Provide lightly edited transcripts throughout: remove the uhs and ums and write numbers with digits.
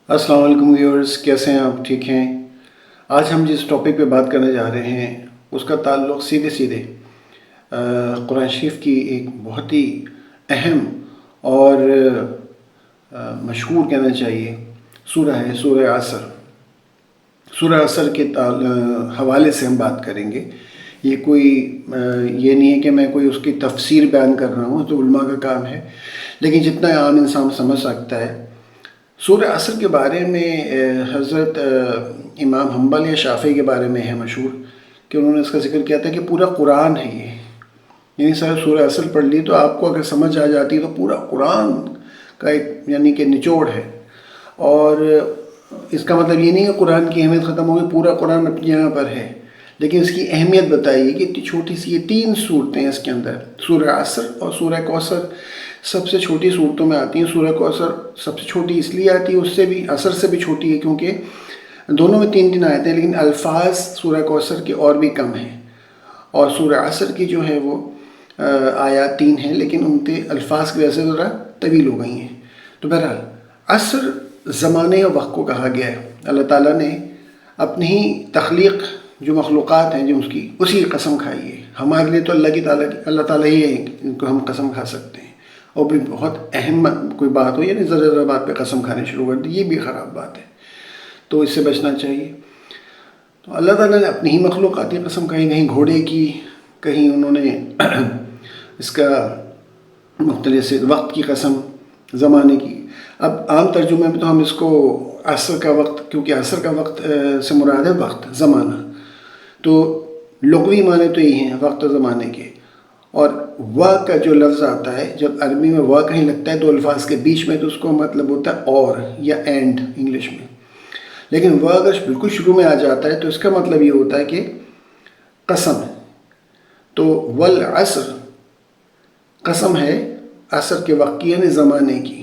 السلام علیکم ویورز، کیسے ہیں آپ؟ ٹھیک ہیں؟ آج ہم جس ٹاپک پہ بات کرنے جا رہے ہیں اس کا تعلق سیدھے قرآن شریف کی ایک بہت ہی اہم اور مشہور کہنا چاہیے سورہ ہے، سورہ عصر۔ سورہ عصر کے حوالے سے ہم بات کریں گے۔ یہ نہیں ہے کہ میں کوئی اس کی تفسیر بیان کر رہا ہوں، تو علماء کا کام ہے، لیکن جتنا عام انسان سمجھ سکتا ہے۔ سورہ عصر کے بارے میں حضرت امام حنبل یا شافعی کے بارے میں ہے مشہور کہ انہوں نے اس کا ذکر کیا تھا کہ پورا قرآن ہے یہ، یعنی سورہ عصر پڑھ لی تو آپ کو اگر سمجھ آ جاتی ہے تو پورا قرآن کا ایک یعنی کہ نچوڑ ہے۔ اور اس کا مطلب یہ نہیں کہ قرآن کی اہمیت ختم ہوگی، پورا قرآن اپنی جگہ پر ہے، لیکن اس کی اہمیت بتائیے کہ اتنی چھوٹی سی یہ 3 صورتیں ہیں اس کے اندر، سورہ عصر اور سورہ کوثر سب سے چھوٹی صورتوں میں آتی ہیں۔ سورہ کوثر سب سے چھوٹی اس لیے آتی ہے، اس سے بھی عصر سے بھی چھوٹی ہے، کیونکہ دونوں میں 3 آیتیں ہیں، لیکن الفاظ سورہ کوثر کے اور بھی کم ہیں، اور سورہ عصر کی جو ہے وہ آیات 3 ہیں، لیکن ان کے الفاظ کی وجہ سے ذرا طویل ہو گئی ہیں۔ تو بہرحال عصر زمانے اور وقت کو کہا گیا ہے۔ اللہ تعالیٰ نے اپنی ہی تخلیق جو مخلوقات ہیں جو اس کی، اسی کی قسم کھائی ہے۔ ہمارے لیے تو اللہ تعالیٰ ہی ہے جن کو ہم قسم کھا سکتے ہیں، اور بھی بہت اہم کوئی بات ہو یعنی ذرا بات پہ قسم کھانے شروع کر دی، یہ بھی خراب بات ہے، تو اس سے بچنا چاہیے۔ تو اللہ تعالیٰ نے اپنی ہی مخلوقات کی قسم کھائی، کہیں گھوڑے کی، کہیں انہوں نے اس کا مختلف سے وقت کی قسم، زمانے کی۔ اب عام ترجمے میں تو ہم اس کو عصر کا وقت، کیونکہ عصر کا وقت سے مراد ہے وقت، زمانہ، تو لغوی معنی تو یہی ہیں وقت و زمانے کے۔ اور وا کا جو لفظ آتا ہے، جب عربی میں وا کہیں لگتا ہے دو الفاظ کے بیچ میں، تو اس کو مطلب ہوتا ہے اور یا اینڈ انگلش میں، لیکن وا اگر بالکل شروع میں آ جاتا ہے تو اس کا مطلب یہ ہوتا ہے کہ قسم ہے۔ تو والعصر قسم ہے عصر کے وقت کی یعنی زمانے کی۔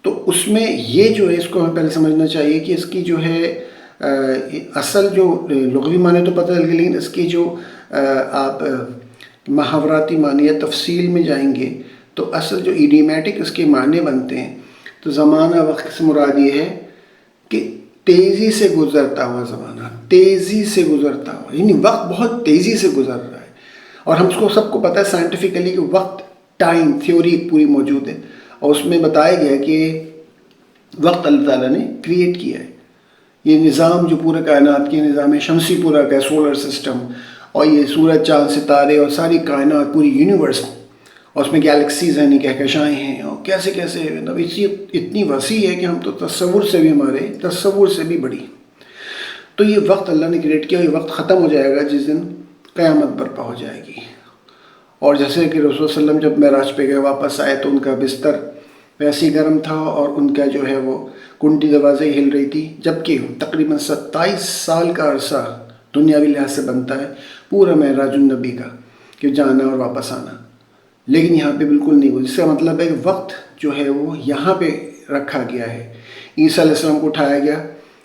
تو اس میں یہ جو ہے، اس کو ہمیں پہلے سمجھنا چاہیے کہ اس کی جو ہے اصل جو لغوی معنی تو پتہ لگے، لیکن اس کی جو آپ محاوراتی معنی یا تفصیل میں جائیں گے تو اصل جو ایڈیمیٹک اس کے معنی بنتے ہیں، تو زمانہ وقت سے مراد یہ ہے کہ تیزی سے گزرتا ہوا زمانہ، تیزی سے گزرتا ہوا، یعنی وقت بہت تیزی سے گزر رہا ہے۔ اور ہم کو سب کو پتہ ہے سائنٹیفکلی کہ وقت ٹائم تھیوری پوری موجود ہے، اور اس میں بتایا گیا کہ وقت اللہ تعالیٰ نے کریٹ کیا ہے۔ یہ نظام جو پورے کائنات کے نظام شمسی پورا کا سولر سسٹم، اور یہ سورج، چاند، ستارے اور ساری کائنات، پوری یونیورس، اور اس میں گیلیکسیز ہیں، کہکشائیں ہیں، اور کیسے اتنی وسیع ہے کہ ہم تو ہمارے تصور سے بھی بڑی۔ تو یہ وقت اللہ نے کریٹ کیا، اور یہ وقت ختم ہو جائے گا جس دن قیامت برپا ہو جائے گی۔ اور جیسے کہ رسول صلی اللہ علیہ وسلم جب معراج پہ گئے، واپس آئے، تو ان کا بستر ویسے ہی گرم تھا، اور ان کا جو ہے وہ کنڈی دروازے ہل رہی تھی، جبکہ تقریباً 27 سال کا عرصہ دنیاوی لحاظ سے بنتا ہے پورا معراج النبی کا، کہ جانا اور واپس آنا، لیکن یہاں پہ بالکل نہیں ہوا، جس کا مطلب ہے کہ وقت جو ہے وہ یہاں پہ رکھا گیا ہے۔ عیسیٰ علیہ السلام کو اٹھایا گیا،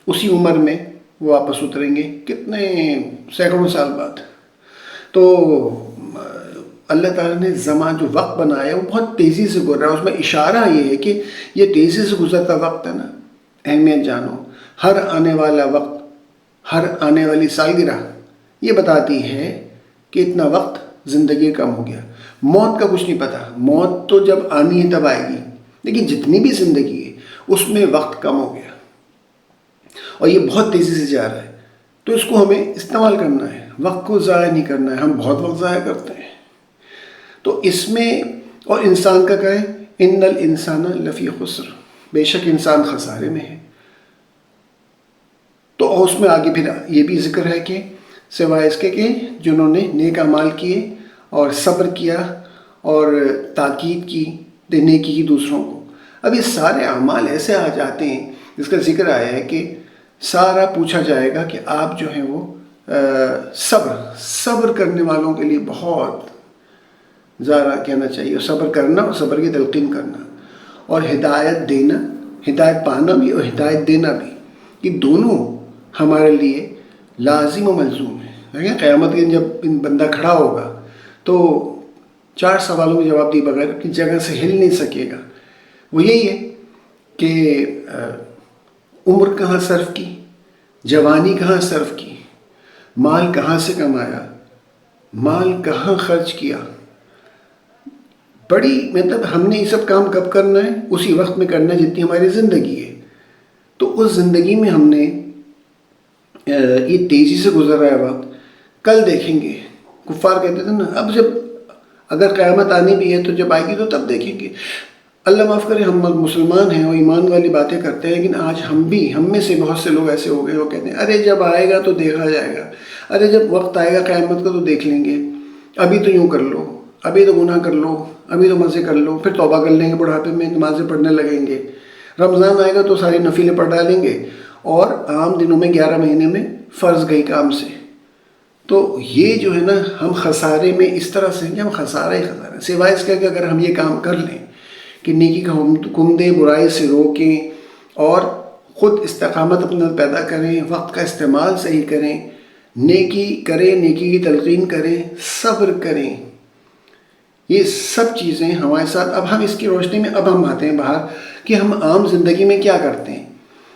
اسی عمر میں وہ واپس اتریں گے، کتنے سینکڑوں سال بعد۔ تو اللہ تعالیٰ نے جو وقت بنایا ہے وہ بہت تیزی سے گزر رہا ہے۔ اس میں اشارہ یہ ہے کہ یہ تیزی سے گزرتا وقت ہے نا، اہمیت جانو۔ ہر آنے والا وقت، ہر آنے والی سالگرہ یہ بتاتی ہے کہ اتنا وقت زندگی کم ہو گیا۔ موت کا کچھ نہیں پتہ، موت تو جب آنی ہے تب آئے گی، لیکن جتنی بھی زندگی ہے اس میں وقت کم ہو گیا، اور یہ بہت تیزی سے جا رہا ہے۔ تو اس کو ہمیں استعمال کرنا ہے، وقت کو ضائع نہیں کرنا ہے۔ ہم بہت وقت ضائع کرتے ہیں۔ تو اس میں، اور انسان کا کہے ان الانسان لفی خسر، بے شک انسان خسارے میں ہے۔ تو اس میں آگے پھر یہ بھی ذکر ہے کہ سوائے اس کے کہ جنہوں نے نیک اعمال کیے اور صبر کیا اور تاکید کی نیکی کی دوسروں کو۔ اب یہ سارے اعمال ایسے آ جاتے ہیں جس کا ذکر آیا ہے کہ سارا پوچھا جائے گا کہ آپ جو ہیں وہ صبر کرنے والوں کے لیے بہت زیادہ کہنا چاہیے، صبر کرنا اور صبر کی تلقین کرنا، اور ہدایت دینا، ہدایت پانا بھی اور ہدایت دینا بھی، یہ دونوں ہمارے لیے لازم و ملزوم ہے۔ دیکھیں قیامت کے دن جب بندہ کھڑا ہوگا تو 4 سوالوں کے جواب دیے بغیر اپنی جگہ سے ہل نہیں سکے گا۔ وہ یہی ہے کہ عمر کہاں صرف کی، جوانی کہاں صرف کی، مال کہاں سے کمایا، مال کہاں خرچ کیا. بڑی مطلب ہم نے یہ سب کام کب کرنا ہے؟ اسی وقت میں کرنا ہے جتنی ہماری زندگی ہے. تو اس زندگی میں ہم نے یہ تیزی سے گزر رہا ہے وقت، کل دیکھیں گے. کفار کہتے تھے نا، اب جب اگر قیامت آنی بھی ہے تو جب آئے گی تو تب دیکھیں گے. اللہ معاف کرے، ہم مسلمان ہیں اور ایمان والی باتیں کرتے ہیں، لیکن آج ہم میں سے بہت سے لوگ ایسے ہو گئے وہ کہتے ہیں ارے جب آئے گا تو دیکھا جائے گا، ارے جب وقت آئے گا قیامت کا تو دیکھ لیں گے، ابھی تو یوں کر لو، ابھی تو گناہ کر لو، ابھی تو مزے کر لو، پھر توبہ کر لیں گے، بڑھاپے میں نمازیں پڑھنے لگیں گے، رمضان آئے گا تو ساری نفلیں پڑھ ڈالیں گے، اور عام دنوں میں 11 مہینے میں فرض گئی کام سے. تو یہ جو ہے نا، ہم خسارے میں اس طرح سے ہیں کہ ہم خسارہ ہی خسارہ، سوائے اس کے کہ اگر ہم یہ کام کر لیں کہ نیکی کا حکم دیں، برائی سے روکیں، اور خود استقامت اپنا پیدا کریں، وقت کا استعمال صحیح کریں، نیکی کریں، نیکی کی تلقین کریں، صبر کریں. یہ سب چیزیں ہمارے ساتھ. اب ہم اس کی روشنی میں اب ہم آتے ہیں باہر کہ ہم عام زندگی میں کیا کرتے ہیں.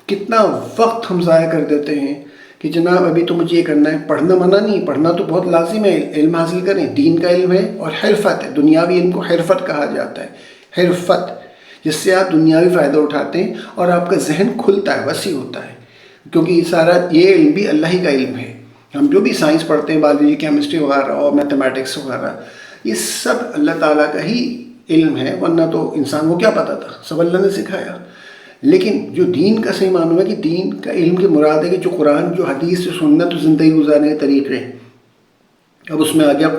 کتنا وقت ہم ضائع کر دیتے ہیں کہ جناب ابھی تو مجھے یہ کرنا ہے. پڑھنا منع نہیں، پڑھنا تو بہت لازم ہے، علم حاصل کریں، دین کا علم ہے اور حرفت ہے. دنیاوی علم کو حرفت کہا جاتا ہے، حرفت جس سے آپ دنیاوی فائدہ اٹھاتے ہیں اور آپ کا ذہن کھلتا ہے، وسیع ہوتا ہے. کیونکہ یہ علم بھی اللہ ہی کا علم ہے. ہم جو بھی سائنس پڑھتے ہیں، بایولوجی، کیمسٹری وغیرہ اور میتھمیٹکس وغیرہ، یہ سب اللہ تعالیٰ کا ہی علم ہے، ورنہ تو انسان کو کیا پتہ تھا، سب اللہ نے سکھایا. لیکن جو دین کا صحیح معنی ہے کہ دین کا علم کی مراد ہے کہ جو قرآن، جو حدیث، جو سنت، جو زندگی گزارنے کے طریقے ہیں. اب اس میں آ گیا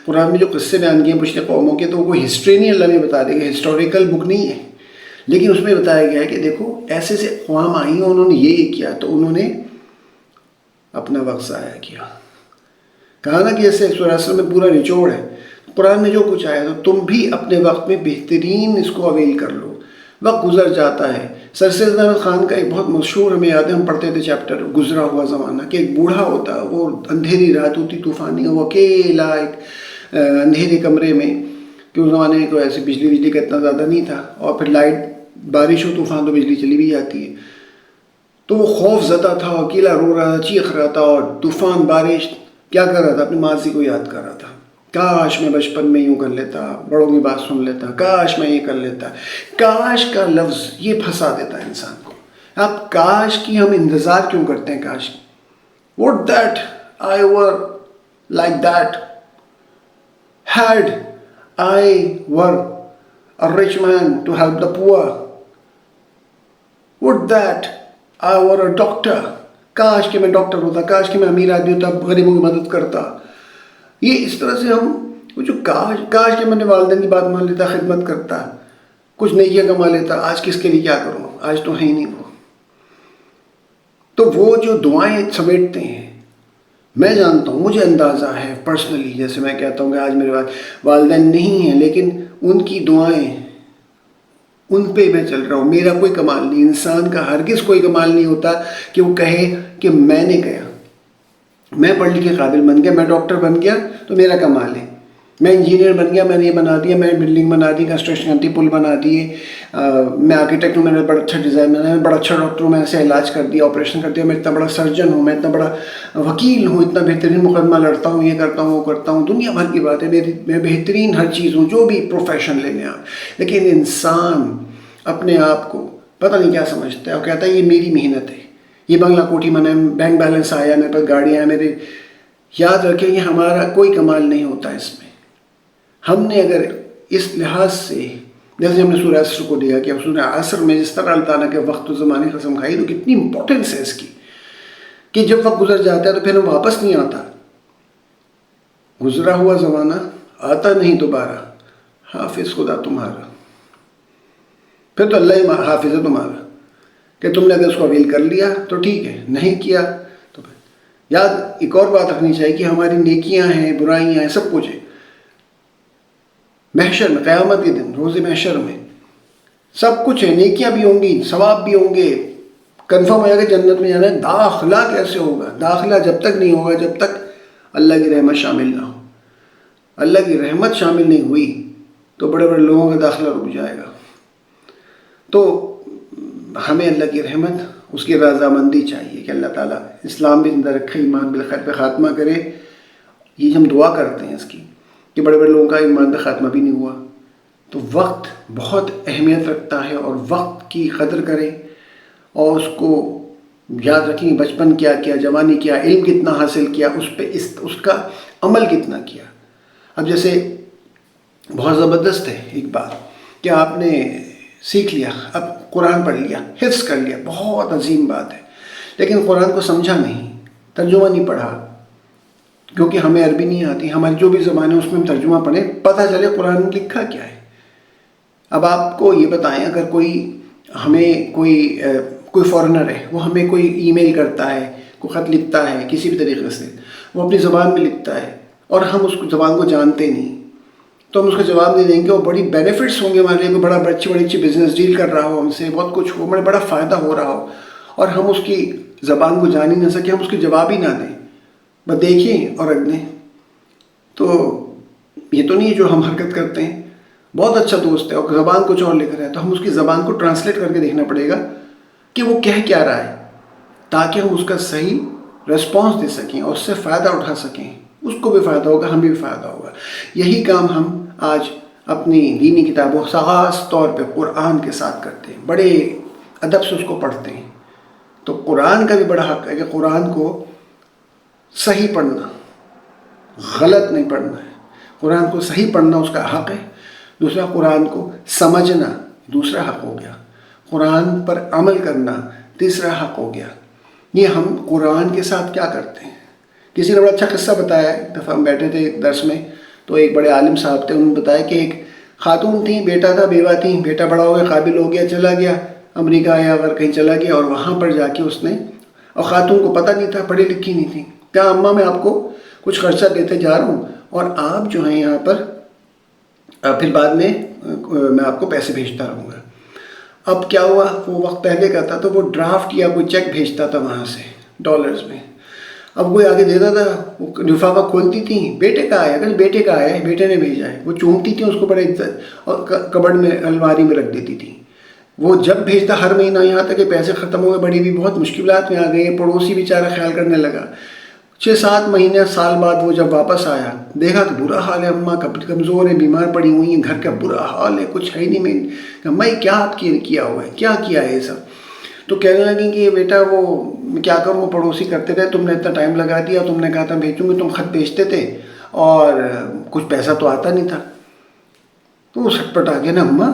قرآن میں جو قصے بیان کیے ہیں پچھلے قوموں کے، تو وہ کوئی ہسٹری نہیں اللہ نے بتا دے گا، ہسٹوریکل بک نہیں ہے، لیکن اس میں بتایا گیا ہے کہ دیکھو ایسے سے اقوام آئی ہیں، انہوں نے یہ کیا تو انہوں نے اپنا وقت ضائع کیا. کہا نا کہ جیسے سورہ اصل میں پورا نچوڑ ہے، قرآن میں جو کچھ آیا تو تم بھی اپنے وقت میں بہترین اس کو اویل کر لو. وقت گزر جاتا ہے. سر سید احمد خان کا ایک بہت مشہور، ہمیں یاد ہے، ہم پڑھتے تھے چیپٹر گزرا ہوا زمانہ، کہ ایک بوڑھا ہوتا، وہ اندھیری رات ہوتی طوفانی، وہ اکیلا ایک اندھیرے کمرے میں، کہ اس زمانے میں کوئی ایسے بجلی کا اتنا زیادہ نہیں تھا، اور پھر لائٹ، بارش ہو طوفان تو بجلی چلی بھی جاتی ہے. تو وہ خوف زدہ تھا، اکیلا رو رہا تھا، چیخ رہا تھا، اور طوفان بارش کیا کر رہا تھا، اپنی ماضی کو یاد کر رہا تھا. کاش میں بچپن میں یوں کر لیتا، بڑوں کی بات سن لیتا، کاش میں یہ کر لیتا. کاش کا لفظ یہ پھنسا دیتا ہے انسان کو. اب کاش کی ہم انتظار کیوں کرتے ہیں؟ کاش کی would that I were like that, had I were a rich man to help the poor, would that I were a doctor, کاش کہ میں ڈاکٹر ہوتا، کاش کہ میں امیر آدمی ہوتا، غریبوں کی مدد کرتا. یہ اس طرح سے ہم وہ جو کاش کہ میں نے والدین کی بات مان لیتا، خدمت کرتا، کچھ نیکیاں کما لیتا، آج کس کے لیے کیا کروں، آج تو ہے ہی نہیں وہ. تو وہ جو دعائیں سمیٹتے ہیں، میں جانتا ہوں، مجھے اندازہ ہے پرسنلی، جیسے میں کہتا ہوں کہ آج میرے والدین نہیں ہیں، لیکن ان کی دعائیں، ان پہ میں چل رہا ہوں. میرا کوئی کمال نہیں. انسان کا ہرگز کوئی کمال نہیں ہوتا کہ وہ کہے کہ میں نے کیا، میں پڑھ لکھ کے قابل بن گیا، میں ڈاکٹر بن گیا تو میرا کمال ہے، میں انجینئر بن گیا، میں نے یہ بنا دیا، میں بلڈنگ بنا دی، کنسٹرکشن کرتی، پل بنا دیے، میں آرکیٹیکٹ ہوں، میں نے بڑا اچھا ڈیزائن بنایا، میں بڑا اچھا ڈاکٹر ہوں، میں ایسے علاج کر دیا، آپریشن کر دیا، میں اتنا بڑا سرجن ہوں، میں اتنا بڑا وکیل ہوں، اتنا بہترین مقدمہ لڑتا ہوں، یہ کرتا ہوں، وہ کرتا ہوں، دنیا بھر کی بات ہے، میں بہترین ہر چیز ہوں، جو بھی پروفیشن لے لیں آپ. لیکن انسان اپنے آپ کو پتہ نہیں کیا سمجھتا ہے، اور کہتا ہے یہ میری محنت ہے، یہ بنگلہ کوٹھی میں نے بینک بیلنس آیا، میرے پاس گاڑیاں ہیں میرے. یاد رکھیں یہ ہمارا کوئی کمال نہیں ہوتا اس میں. ہم نے اگر اس لحاظ سے، جیسے ہم نے سورہ عصر کو دیا کہ سورہ عصر میں جس طرح اللہ تعالیٰ کے وقت و زمانے کی قسم کھائی، تو کتنی امپورٹنس ہے اس کی، کہ جب وقت گزر جاتا ہے تو پھر وہ واپس نہیں آتا. گزرا ہوا زمانہ آتا نہیں دوبارہ، حافظ خدا تمہارا. پھر تو اللہ ہی حافظ ہے تمہارا، کہ تم نے اگر اس کو اویل کر لیا تو ٹھیک ہے، نہیں کیا تو پھر. یاد ایک اور بات رکھنی چاہیے کہ ہماری نیکیاں ہیں، برائیاں ہیں، سب کچھ ہے. محشر میں، قیامت کے دن، روز محشر میں سب کچھ ہے، نیکیاں بھی ہوں گی، ثواب بھی ہوں گے، کنفرم ہو جائے گا جنت میں جانا ہے. داخلہ کیسے ہوگا؟ داخلہ جب تک نہیں ہوگا جب تک اللہ کی رحمت شامل نہ ہو. اللہ کی رحمت شامل نہیں ہوئی تو بڑے بڑے لوگوں کا داخلہ رک جائے گا. تو ہمیں اللہ کی رحمت، اس کی رضامندی چاہیے کہ اللہ تعالیٰ اسلام بھی زندہ رکھے، ایمان بالخیر پہ خاتمہ کرے. یہ ہم دعا کرتے ہیں اس کی کہ بڑے بڑے لوگوں کا ایمان پہ خاتمہ بھی نہیں ہوا. تو وقت بہت اہمیت رکھتا ہے، اور وقت کی قدر کریں اور اس کو یاد رکھیں. بچپن کیا کیا، جوانی کیا، علم کتنا حاصل کیا، اس کا عمل کتنا کیا. اب جیسے بہت زبردست ہے ایک بات کہ آپ نے سیکھ لیا، اب قرآن پڑھ لیا، حفظ کر لیا، بہت عظیم بات ہے، لیکن قرآن کو سمجھا نہیں، ترجمہ نہیں پڑھا، کیونکہ ہمیں عربی نہیں آتی. ہماری جو بھی زبان ہے اس میں ہم ترجمہ پڑھیں، پتہ چلے قرآن میں لکھا کیا ہے. اب آپ کو یہ بتائیں، اگر کوئی فارنر ہے، وہ ہمیں کوئی ای میل کرتا ہے، کوئی خط لکھتا ہے کسی بھی طریقے سے، وہ اپنی زبان میں لکھتا ہے اور ہم اس زبان کو جانتے نہیں، تو ہم اس کا جواب نہیں دیں گے. اور بڑی بینیفٹس ہوں گے ہمارے لیے، کوئی بڑی اچھی بزنس ڈیل کر رہا ہو ہم سے، بہت کچھ ہو، بڑا فائدہ ہو رہا ہو، اور ہم اس کی زبان کو جان ہی نہ سکیں، ہم اس کے جواب ہی نہ دیں، بس دیکھیں اور رکھ دیں. تو یہ تو نہیں ہے جو ہم حرکت کرتے ہیں. بہت اچھا دوست ہے اور زبان کچھ اور لکھ رہا ہے، تو ہم اس کی زبان کو ٹرانسلیٹ کر کے دیکھنا پڑے گا کہ وہ کہہ کیا رہا ہے، تاکہ ہم اس کا صحیح رسپانس دے سکیں اور اس سے فائدہ اٹھا سکیں. اس کو بھی فائدہ ہوگا، ہمیں بھی فائدہ ہوگا. یہی کام ہم آج اپنی دینی کتابوں، خاص طور پہ قرآن کے ساتھ کرتے ہیں، بڑے ادب سے اس کو پڑھتے ہیں. تو قرآن کا بھی بڑا حق ہے کہ قرآن کو صحیح پڑھنا، غلط نہیں پڑھنا ہے. قرآن کو صحیح پڑھنا اس کا حق ہے. دوسرا، قرآن کو سمجھنا دوسرا حق ہو گیا. قرآن پر عمل کرنا تیسرا حق ہو گیا. یہ ہم قرآن کے ساتھ کیا کرتے ہیں. کسی نے بڑا اچھا قصہ بتایا. ایک دفعہ ہم بیٹھے تھے درس میں، تو ایک بڑے عالم صاحب تھے، انہوں نے بتایا کہ ایک خاتون تھیں، بیٹا تھا، بیوہ تھیں. بیٹا بڑا ہو گیا، قابل ہو گیا، چلا گیا امریکہ یا اگر کہیں چلا گیا، اور وہاں پر جا کے اس نے، اور خاتون کو پتہ نہیں تھا، پڑھی لکھی نہیں تھی، کہا اماں میں آپ کو کچھ خرچہ دیتے جا رہا ہوں، اور آپ جو ہیں یہاں پر پھر بعد میں آپ کو پیسے بھیجتا رہوں گا. اب کیا ہوا، وہ وقت پہلے کا تھا، تو وہ ڈرافٹ یا کوئی چیک بھیجتا تھا وہاں سے ڈالرز میں. اب کوئی آگے دیتا تھا، وہ لفافہ کھولتی تھیں، بیٹے کا آیا، اگر بیٹے کا آیا ہے، بیٹے نے بھیجا ہے. وہ چومتی تھیں اس کو بڑے عزت، اور کبڈ میں الماری میں رکھ دیتی تھیں. وہ جب بھیجتا ہر مہینہ، یہاں تک کہ پیسے ختم ہوئے، بڑی بھی بہت مشکلات میں آ گئی. پڑوسی بیچارہ خیال کرنے لگا. 6-7 مہینے سال بعد وہ جب واپس آیا، دیکھا کہ برا حال ہے، اماں کمزور ہیں، بیمار پڑی ہوئی ہیں، گھر کا برا حال ہے، کچھ ہے ہی نہیں. میں کیا کیا ہوا ہے، کیا کیا ہے یہ سب. تو کہنے لگیں کہ بیٹا وہ کیا کروں، وہ پڑوسی کرتے رہے، تم نے اتنا ٹائم لگا دیا، تم نے کہا تھا بھیجوں گے، تم خط بھیجتے تھے اور کچھ پیسہ تو آتا نہیں تھا. تو وہ سٹپٹ آ گیا نا، اماں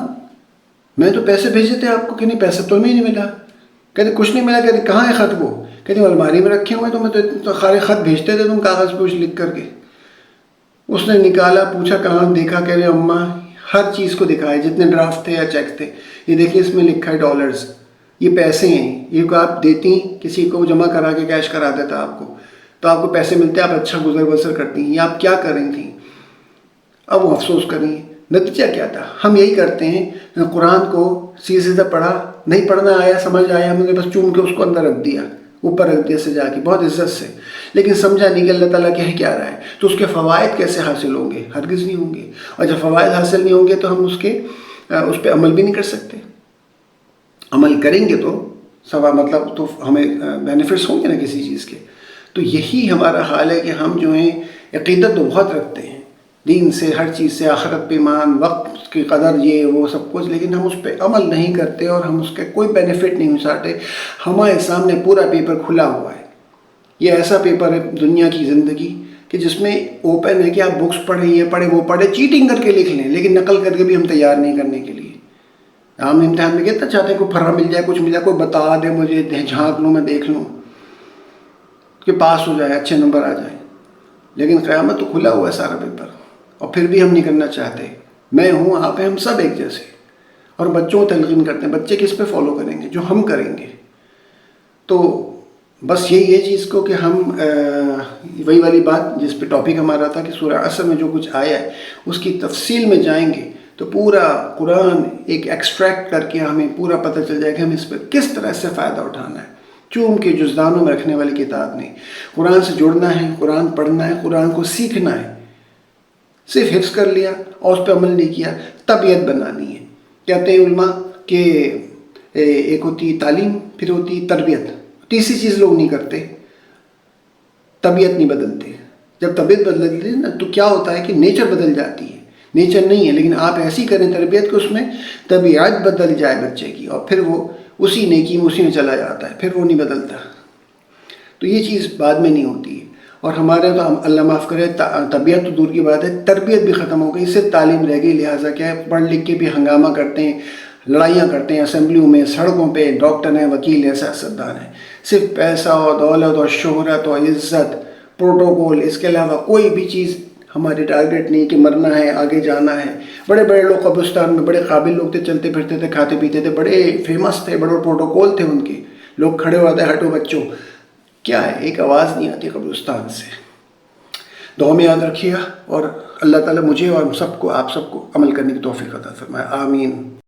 میں تو پیسے بھیجے تھے آپ کو، کہ نہیں پیسہ تو ہمیں نہیں ملا. کہتے کچھ نہیں ملا. کہتے کہاں ہے خط؟ وہ کہتے الماری میں رکھے ہوئے، تو میں تو خالی خط بھیجتے تھے تم کاغذ پہ کچھ لکھ کر کے. اس نے نکالا، پوچھا کہاں، دیکھا، کہہ رہے اماں ہر چیز کو دکھائے، جتنے ڈرافٹ تھے یا چیک تھے، یہ دیکھیں اس میں لکھا ہے ڈالرز، یہ پیسے ہیں، یہ کو آپ دیتی کسی کو جمع کرا کے کیش کرا دیتا آپ کو، تو آپ کو پیسے ملتے، آپ اچھا گزر بسر کرتی ہیں، یہ آپ کیا کر رہی تھیں. اب وہ افسوس کر رہی ہیں. نتیجہ کیا تھا؟ ہم یہی کرتے ہیں، قرآن کو سیدھے پڑھا، نہیں پڑھنا آیا، سمجھ آیا، ہم نے بس چوم کے اس کو اندر رکھ دیا، اوپر رکھ دیا سجا کے بہت عزت سے، لیکن سمجھا نہیں کہ اللہ تعالیٰ کہہ کیا رہا ہے. تو اس کے فوائد کیسے حاصل ہوں گے؟ ہرگز نہیں ہوں گے. اور جب فوائد حاصل نہیں ہوں گے تو ہم اس پہ عمل بھی نہیں کر سکتے. عمل کریں گے تو مطلب تو ہمیں بینیفٹس ہوں گے نا کسی چیز کے. تو یہی ہمارا حال ہے کہ ہم جو ہیں عقیدت تو بہت رکھتے ہیں دین سے، ہر چیز سے، آخرت پہ ایمان، وقت کی قدر، یہ وہ سب کچھ، لیکن ہم اس پہ عمل نہیں کرتے اور ہم اس کے کوئی بینیفٹ نہیں اٹھاتے. ہمارے سامنے پورا پیپر کھلا ہوا ہے. یہ ایسا پیپر ہے دنیا کی زندگی کہ جس میں اوپن ہے کہ آپ بکس پڑھیں، یہ پڑھیں، وہ پڑھیں، چیٹنگ کر کے لکھ لیں، لیکن نقل کر کے بھی ہم تیار نہیں کرنے کے لیے. عام امتحان میں کتنا چاہتے ہیں کوئی پھرا مل جائے، کچھ مل جائے، کوئی بتا دے مجھے، جھانک لوں، میں دیکھ لوں کہ پاس ہو جائے، اچھے نمبر آ جائیں. لیکن قیامت تو کھلا ہوا ہے سارا پیپر، اور پھر بھی ہم نہیں کرنا چاہتے. میں ہوں، آپ ہیں، ہم سب ایک جیسے. اور بچوں کو تلقین کرتے ہیں، بچے کس پہ فالو کریں گے؟ جو ہم کریں گے. تو بس یہی ہے چیز کو کہ ہم وہی والی بات جس پہ ٹاپک ہمارا تھا کہ سورہ عصر میں جو کچھ آیا ہے اس کی تفصیل میں جائیں گے تو پورا قرآن ایک ایکسٹریکٹ کر کے ہمیں پورا پتہ چل جائے کہ ہم اس پہ کس طرح سے فائدہ اٹھانا ہے. چوم کے جزدانوں میں رکھنے والی کتاب نہیں. قرآن سے جڑنا ہے، قرآن پڑھنا ہے، قرآن کو سیکھنا ہے. صرف حفظ کر لیا اور اس پہ عمل نہیں کیا، طبیعت بنانی ہے. کہتے ہیں علماء کہ ایک ہوتی تعلیم، پھر ہوتی تربیت، تیسری چیز لوگ نہیں کرتے، طبیعت نہیں بدلتے۔ جب طبیعت بدلتی ہے نا تو کیا ہوتا ہے کہ نیچر بدل جاتی ہے، نیچر نہیں ہے لیکن آپ ایسی کریں تربیت کہ اس میں طبیعت بدل جائے بچے کی، اور پھر وہ اسی نیکی میں اسی میں چلا جاتا ہے، پھر وہ نہیں بدلتا۔ تو یہ چیز بعد میں نہیں ہوتی ہے۔ اور ہمارے تو اللہ معاف کرے طبیعت تو دور کی بات ہے، تربیت بھی ختم ہو گئی، صرف تعلیم رہ گئی، لہٰذا کیا ہے پڑھ لکھ کے بھی ہنگامہ کرتے ہیں، لڑائیاں کرتے ہیں اسمبلیوں میں، سڑکوں پہ، ڈاکٹر ہیں، وکیل ہیں، سیاستدان ہیں، صرف پیسہ اور دولت اور شہرت اور عزت، پروٹوکول، اس کے علاوہ کوئی بھی چیز ہماری ٹارگیٹ نہیں کہ مرنا ہے، آگے جانا ہے۔ بڑے بڑے لوگ قبرستان میں بڑے قابل لوگ تھے، چلتے پھرتے تھے، کھاتے پیتے تھے، بڑے فیمس تھے، بڑے پروٹوکول تھے ان کے، لوگ کھڑے ہوتے ہٹو بچوں، کیا ہے ایک آواز نہیں آتی قبرستان سے۔ دعا میں یاد رکھیے، اور اللہ تعالیٰ مجھے اور سب کو، آپ سب کو عمل کرنے کی توفیق عطا فرمائے، آمین۔